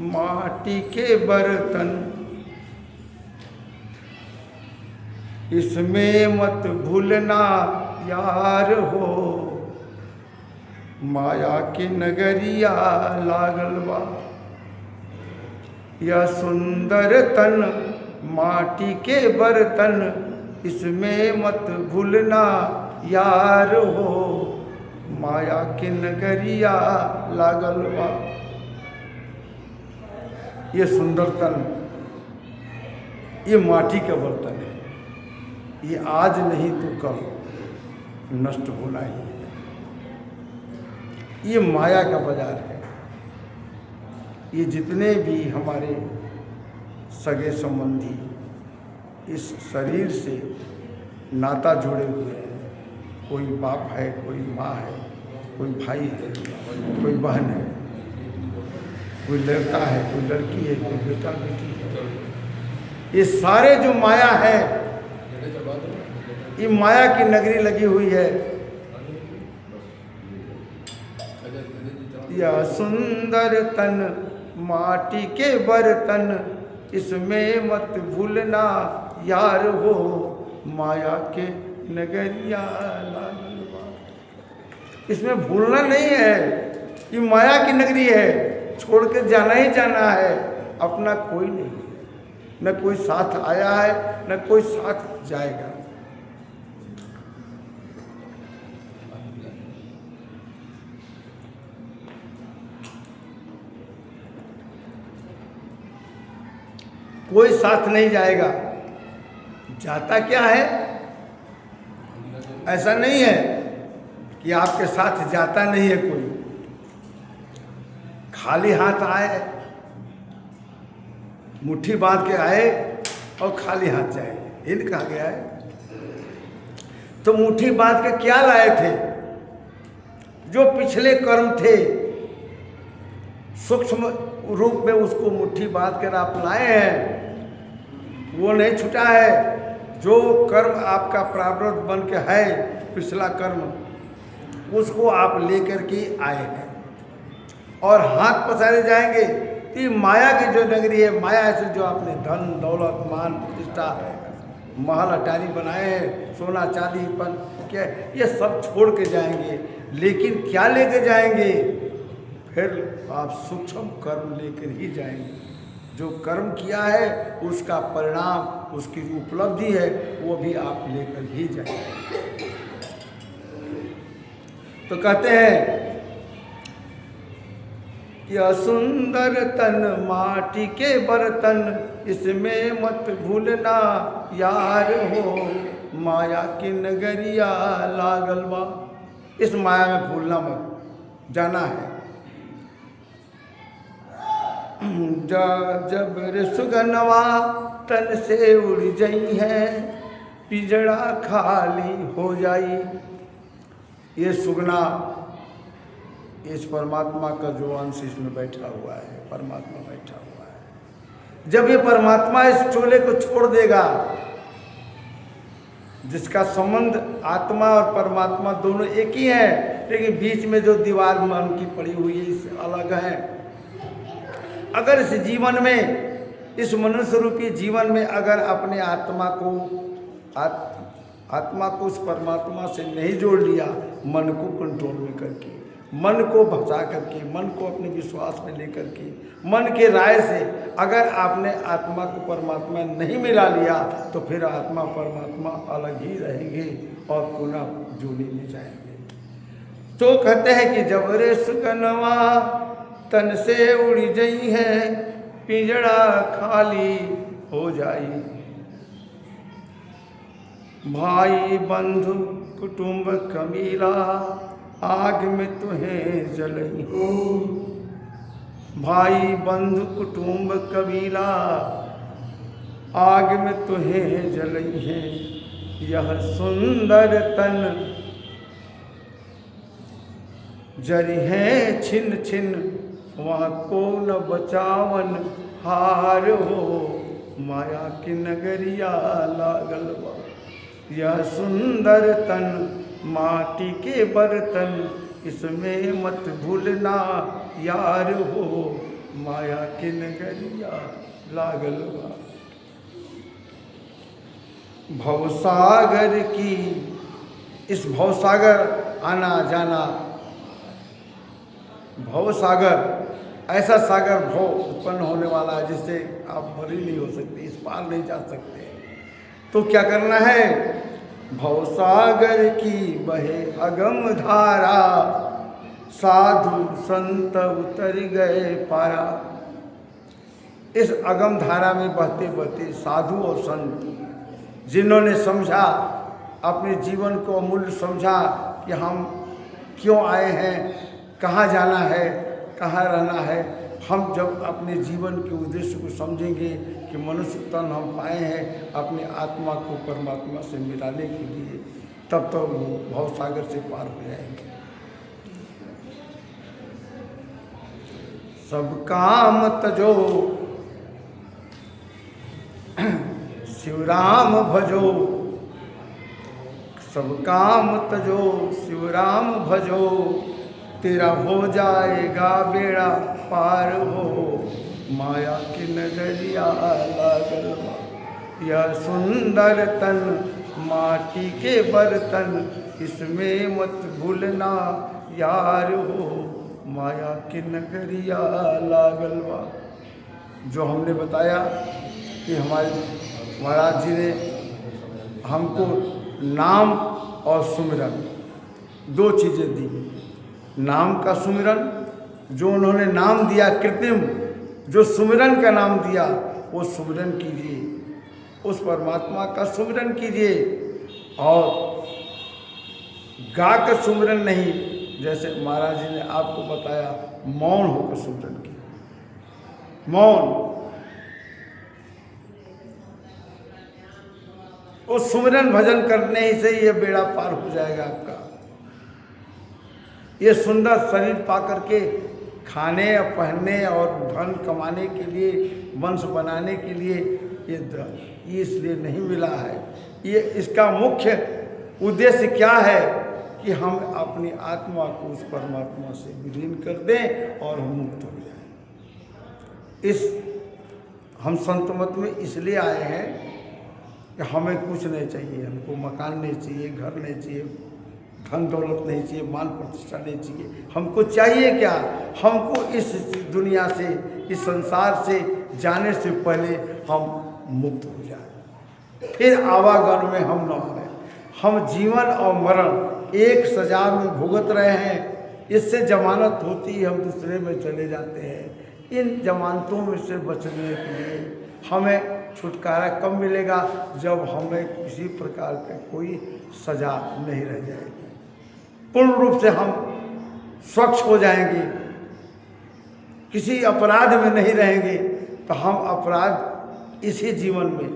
माटी के बर्तन, इसमें मत भूलना यार हो, माया की नगरिया लागल बा। यह सुंदर तन माटी के बर्तन, इसमें मत भूलना यार हो, माया के नगरिया लागल बा। ये सुंदर तन, ये माटी का बर्तन है, ये आज नहीं तो कल नष्ट होना ही है। ये माया का बाजार है। ये जितने भी हमारे सगे संबंधी इस शरीर से नाता जुड़े हुए हैं, कोई बाप है, कोई माँ है, कोई भाई है, कोई बहन है, कोई लड़का है, कोई लड़की है, कोई बेटा बेटी है। ये सारे जो माया है, ये माया की नगरी लगी हुई है। यह सुंदर तन माटी के बर्तन, इसमें मत भूलना यार हो, माया के नगरिया लालवा। इसमें भूलना नहीं है, ये माया की नगरी है, छोड़ के जाना ही जाना है। अपना कोई नहीं, न कोई साथ आया है, न कोई साथ जाएगा। कोई साथ नहीं जाएगा। जाता क्या है, ऐसा नहीं है कि आपके साथ जाता नहीं है कोई। खाली हाथ आए, मुट्ठी बांध के आए और खाली हाथ जाए, ये नहीं कहा गया है। तो मुट्ठी बांध के क्या लाए थे? जो पिछले कर्म थे, सूक्ष्म रूप में उसको मुट्ठी बांध कर आप लाए हैं, वो नहीं छूटा है। जो कर्म आपका प्रारब्ध बन के है, पिछला कर्म, उसको आप लेकर के आए हैं और हाथ पसारे जाएंगे। तो माया की जो नगरी है, माया से जो आपने धन दौलत मान प्रतिष्ठा महल अटारी बनाए हैं, सोना चांदी पर क्या, ये सब छोड़ के जाएंगे। लेकिन क्या लेके जाएंगे? फिर आप सूक्ष्म कर्म लेकर ही जाएंगे। जो कर्म किया है उसका परिणाम, उसकी जो उपलब्धि है, वो भी आप लेकर ही जाएंगे। तो कहते हैं कि सुंदर तन माटी के बर्तन, इसमें मत भूलना यार हो, माया की नगरिया लागल बा। इस माया में भूलना मत, जाना है। जा जब रे सुगनवा तन से उड़ जाई है, पिजड़ा खाली हो जाई। ये सुगना, इस परमात्मा का जो अंश इसमें बैठा हुआ है, परमात्मा बैठा हुआ है। जब ये परमात्मा इस चोले को छोड़ देगा, जिसका संबंध आत्मा और परमात्मा दोनों एक ही है, लेकिन बीच में जो दीवार मन की पड़ी हुई है, इससे अलग है। अगर इस जीवन में, इस मनुष्य रूपी जीवन में अगर अपने आत्मा को उस परमात्मा से नहीं जोड़ लिया, मन को कंट्रोल में करके, मन को भसा करके, मन को अपने विश्वास में लेकर के, मन के राय से अगर आपने आत्मा को परमात्मा नहीं मिला लिया, तो फिर आत्मा परमात्मा अलग ही रहेंगे और पुनः जोड़ी में जाएंगे। तो कहते हैं कि जब रे सुगनवा तन से उड़ जाई है, पिंजड़ा खाली हो जाई। भाई बंधु कुटुंब कबीला, आग में तुम्हें जलई हो। भाई बंधु कुटुंब कबीला, आग में तुम्हें जलई है। यह सुंदर तन जरी है छिन छिन, वहाँ को न बचावन हार हो, माया की नगरिया लागल बा। यह सुंदर तन माटी के बर्तन, इसमें मत भूलना यार हो, माया की नगरिया लागल बा। भवसागर की, इस भवसागर आना जाना, भवसागर ऐसा सागर भव उत्पन्न होने वाला है जिससे आप भरी नहीं हो सकते, इस पार नहीं जा सकते। तो क्या करना है? भवसागर की बहे अगम धारा, साधु संत उतर गए पारा। इस अगम धारा में बहते बहते साधु और संत, जिन्होंने समझा, अपने जीवन को अमूल्य समझा कि हम क्यों आए हैं, कहाँ जाना है, कहाँ रहना है। हम जब अपने जीवन के उद्देश्य को समझेंगे कि मनुष्य तन हम पाए हैं अपनी आत्मा को परमात्मा से मिलाने के लिए, तब तो वो भवसागर से पार हो जाएंगे। सब काम तजो, शिव राम भजो। सब काम तजो, शिव राम भजो, तेरा हो जाएगा बेड़ा पार हो। माया की नगरिया लागल बा, यह सुंदर तन माटी के बर्तन, इसमें मत भूलना यार हो। माया की नगरिया लागल बा। जो हमने बताया कि हमारे महाराज जी ने हमको नाम और सुमिरन दो चीज़ें दी। नाम का सुमिरन, जो उन्होंने नाम दिया कृत्रिम, जो सुमिरन का नाम दिया वो सुमिरन कीजिए, उस परमात्मा का सुमिरन कीजिए। और गा कर सुमिरन नहीं, जैसे महाराज जी ने आपको बताया मौन होकर सुमिरन की। मौन, उस सुमिरन भजन करने ही से ये बेड़ा पार हो जाएगा आपका। ये सुंदर शरीर पा करके खाने और पहनने और धन कमाने के लिए, वंश बनाने के लिए ये इसलिए नहीं मिला है। ये इसका मुख्य उद्देश्य क्या है कि हम अपनी आत्मा को उस परमात्मा से विलीन कर दें और हम मुक्त हो जाएं। इस हम संत मत में इसलिए आए हैं कि हमें कुछ नहीं चाहिए, हमको मकान नहीं चाहिए, घर नहीं चाहिए, धन दौलत नहीं चाहिए, मान प्रतिष्ठा नहीं चाहिए। हमको चाहिए क्या? हमको इस दुनिया से, इस संसार से जाने से पहले हम मुक्त हो जाए, फिर आवागमन में हम न आए। हम जीवन और मरण एक सजा में भुगत रहे हैं, इससे जमानत होती है, हम दूसरे में चले जाते हैं। इन जमानतों में से बचने के लिए हमें छुटकारा कब मिलेगा? जब हमें किसी प्रकार का कोई सजा नहीं रह जाएगी, पूर्ण रूप से हम स्वच्छ हो जाएंगे, किसी अपराध में नहीं रहेंगे। तो हम अपराध इसी जीवन में,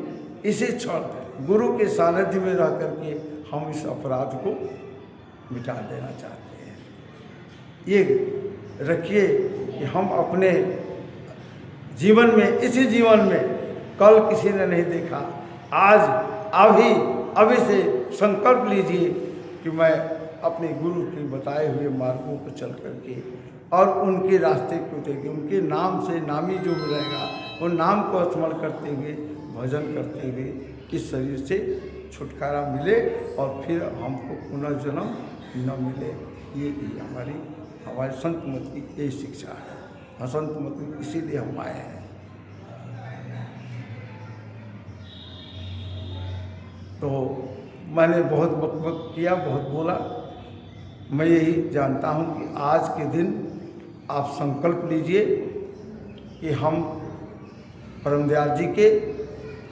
इसी क्षण गुरु के सानिध्य में रह करके हम इस अपराध को मिटा देना चाहते हैं। ये रखिए कि हम अपने जीवन में, इसी जीवन में, कल किसी ने नहीं देखा, आज अभी से संकल्प लीजिए कि मैं अपने गुरु के बताए हुए मार्गों पर चल करके और उनके रास्ते को देखें, उनके नाम से नामी जो मिलेगा वो नाम को स्मरण करते हुए, भजन करते हुए इस शरीर से छुटकारा मिले और फिर हमको पुनर्जन्म न मिले। ये हमारे संत मत की यही शिक्षा है। संत मत में इसीलिए हम आए हैं। तो मैंने बहुत बकबक किया, बहुत बोला। मैं यही जानता हूँ कि आज के दिन आप संकल्प लीजिए कि हम परमदयाल जी के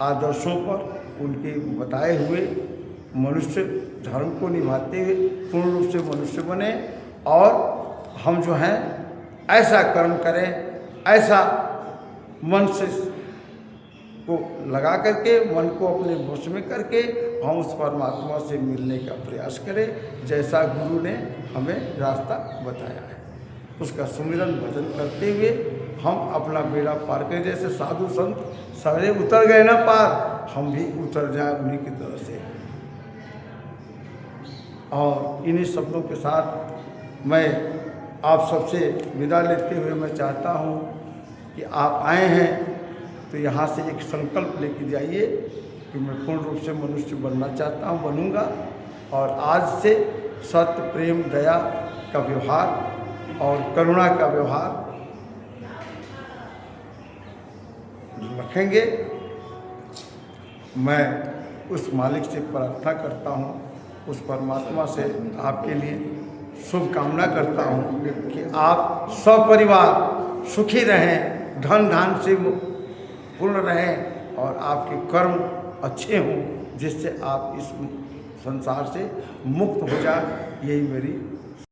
आदर्शों पर, उनके बताए हुए मनुष्य धर्म को निभाते हुए पूर्ण रूप से मनुष्य बने और हम जो हैं ऐसा कर्म करें, ऐसा मन से को लगा करके, मन को अपने वश में करके हम उस परमात्मा से मिलने का प्रयास करें, जैसा गुरु ने हमें रास्ता बताया है। उसका सुमिरन भजन करते हुए हम अपना बेड़ा पार करें। जैसे साधु संत सारे उतर गए ना पार, हम भी उतर जाएं उन्हीं की तरह से। और इन्हीं शब्दों के साथ मैं आप सबसे विदा लेते हुए मैं चाहता हूँ कि आप आए हैं तो यहाँ से एक संकल्प लेके जाइए कि मैं पूर्ण रूप से मनुष्य बनना चाहता हूँ, बनूँगा। और आज से सत्य, प्रेम, दया का व्यवहार और करुणा का व्यवहार रखेंगे। मैं उस मालिक से प्रार्थना करता हूँ, उस परमात्मा से आपके लिए शुभकामना करता हूँ कि आप सपरिवार सुखी रहें, धन धान से पूर्ण रहें और आपके कर्म अच्छे हों, जिससे आप इस संसार से मुक्त हो जाए। यही मेरी